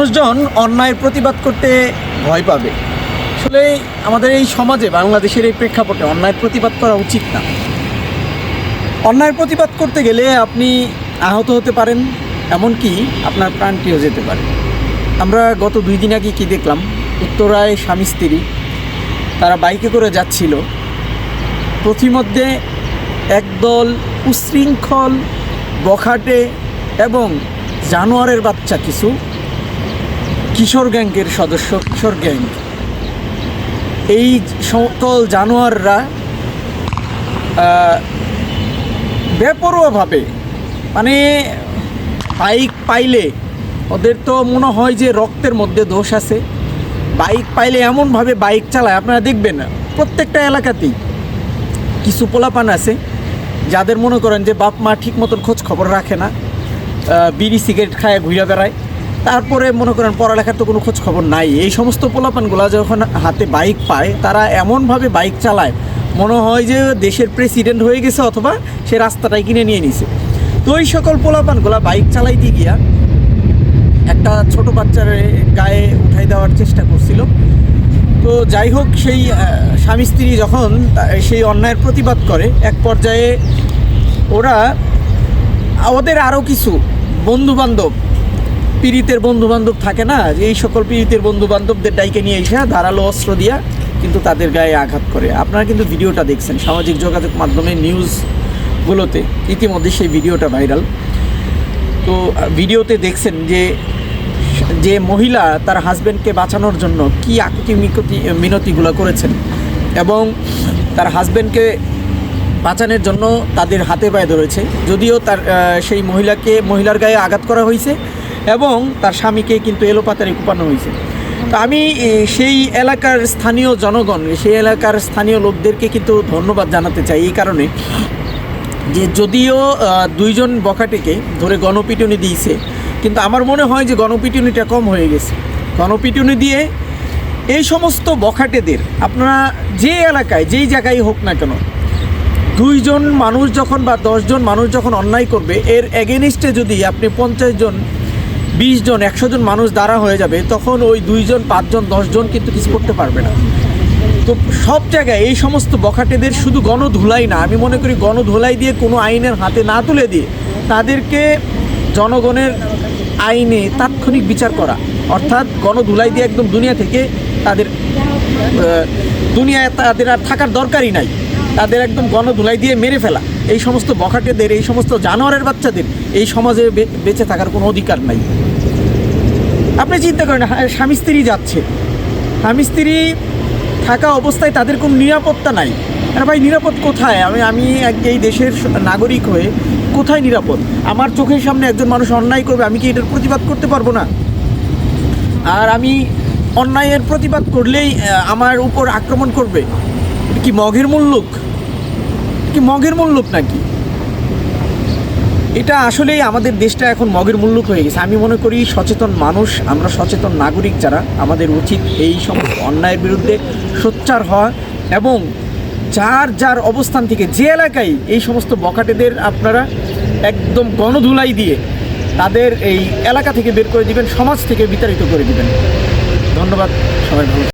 মানুষজন অন্যায়ের প্রতিবাদ করতে ভয় পাবে। আসলে আমাদের এই সমাজে, বাংলাদেশের এই প্রেক্ষাপটে অন্যায়ের প্রতিবাদ করা উচিত না। অন্যায়ের প্রতিবাদ করতে গেলে আপনি আহত হতে পারেন, এমনকি আপনার প্রাণটিও যেতে পারে। আমরা গত 2 দিন আগে কী দেখলাম, উত্তরায় স্বামী স্ত্রী তারা বাইকে করে যাচ্ছিল, পথিমধ্যে একদল উশৃঙ্খল বখাটে এবং জানোয়ারের বাচ্চা কিছু কিশোর গ্যাংয়ের সদস্য, কিশোর গ্যাং, এই সকল জানোয়াররা বেপরোয়াভাবে, মানে বাইক পাইলে ওদের তো মনে হয় যে রক্তের মধ্যে দোষ আছে। বাইক পাইলে এমনভাবে বাইক চালায়, আপনারা দেখবেন প্রত্যেকটা এলাকাতেই কিছু পোলাপান আছে যাদের মনে করেন যে বাপ মা ঠিক মতন খোঁজ খবর রাখে না, বিড়ি সিগারেট খায় ঘুরে বেড়ায়, তারপরে মনে করেন পড়ালেখার তো কোনো খোঁজ খবর নাই। এই সমস্ত পোলাপানগুলো যখন হাতে বাইক পায় তারা এমনভাবে বাইক চালায় মনে হয় যে দেশের প্রেসিডেন্ট হয়ে গেছে অথবা সে রাস্তাটাই কিনে নিয়ে নিছে। তো ওই সকল পোলাপানগুলো বাইক চালাইতে গিয়া একটা ছোট বাচ্চার গায়ে উঠাই দেওয়ার চেষ্টা করছিল। তো যাই হোক, সেই স্বামী স্ত্রী যখন সেই অন্যায়ের প্রতিবাদ করে, এক পর্যায়ে ওদের আরও কিছু বন্ধুবান্ধব, পীড়িতের বন্ধুবান্ধব থাকে না, যে এই সকল পীড়িতের বন্ধুবান্ধবদের ডাইকে নিয়ে এসে ধারালো অস্ত্র দিয়া কিন্তু তাদের গায়ে আঘাত করে। আপনারা কিন্তু ভিডিওটা দেখছেন সামাজিক যোগাযোগ মাধ্যমে, নিউজগুলোতে ইতিমধ্যে সেই ভিডিওটা ভাইরাল। তো ভিডিওতে দেখছেন যে মহিলা তার হাজব্যান্ডকে বাঁচানোর জন্য কী আকুতি মিনতিগুলো করেছেন, এবং তার হাজব্যান্ডকে বাঁচানোর জন্য তাদের হাতে পায়ে ধরেছে। যদিও তার সেই মহিলার গায়ে আঘাত করা হয়েছে এবং তার স্বামীকে কিন্তু এলোপাতাড়ি কুপানো হয়েছে। তো আমি সেই এলাকার স্থানীয় জনগণ, সেই এলাকার স্থানীয় লোকদেরকে কিন্তু ধন্যবাদ জানাতে চাই এই কারণে যে যদিও 2 জন বখাটেকে ধরে গণপিটুনি দিয়েছে, কিন্তু আমার মনে হয় যে গণপিটুনিটা কম হয়ে গেছে। গণপিটুনি দিয়ে এই সমস্ত বখাটেদের, আপনারা যে এলাকায় যেই জায়গায় হোক না কেন, 2 জন মানুষ যখন বা 10 জন মানুষ যখন অন্যায় করবে, এর এগেনিস্টে যদি আপনি 50 জন, 20 জন, 100 জন মানুষ দাঁড়া হয়ে যাবে, তখন ওই 2 জন, 5 জন, 10 জন কিন্তু কিছু করতে পারবে না। তো সব জায়গায় এই সমস্ত বখাটেদের শুধু গণধুলাই না, আমি মনে করি গণধুলাই দিয়ে কোনো আইনের হাতে না তুলে দিয়ে তাদেরকে জনগণের আইনে তাৎক্ষণিক বিচার করা, অর্থাৎ গণধুলাই দিয়ে একদম দুনিয়া থেকে দুনিয়ায় তাদের আর থাকার দরকারই নাই, তাদের একদম গণধুলাই দিয়ে মেরে ফেলা। এই সমস্ত বখাটেদের, এই সমস্ত জানোয়ারের বাচ্চাদের এই সমাজে বেঁচে থাকার কোনো অধিকার নাই। আপনি চিন্তা করেন, স্বামী স্ত্রী যাচ্ছে, স্বামী স্ত্রী থাকা অবস্থায় তাদের কোনো নিরাপত্তা নাই। আর ভাই, নিরাপদ কোথায়? আমি এই দেশের নাগরিক হয়ে কোথায় নিরাপদ? আমার চোখের সামনে একজন মানুষ অন্যায় করবে, আমি কি এটার প্রতিবাদ করতে পারবো না? আর আমি অন্যায়ের প্রতিবাদ করলেই আমার উপর আক্রমণ করবে, কি মগের মুল্লুক? কি মগের মুল্লুক নাকি? এটা আসলেই আমাদের দেশটা এখন মগের মুল্লুক হয়ে গেছে। আমি মনে করি সচেতন মানুষ, আমরা সচেতন নাগরিক যারা, আমাদের উচিত এই সমস্ত অন্যায়ের বিরুদ্ধে সোচ্চার হওয়া এবং যার অবস্থান থেকে যে এলাকায় এই সমস্ত বখাটেদের আপনারা একদম গণধুলাই দিয়ে তাদের এই এলাকা থেকে বের করে দিবেন, সমাজ থেকে বিতাড়িত করে দিবেন। ধন্যবাদ, সবাই ভালো।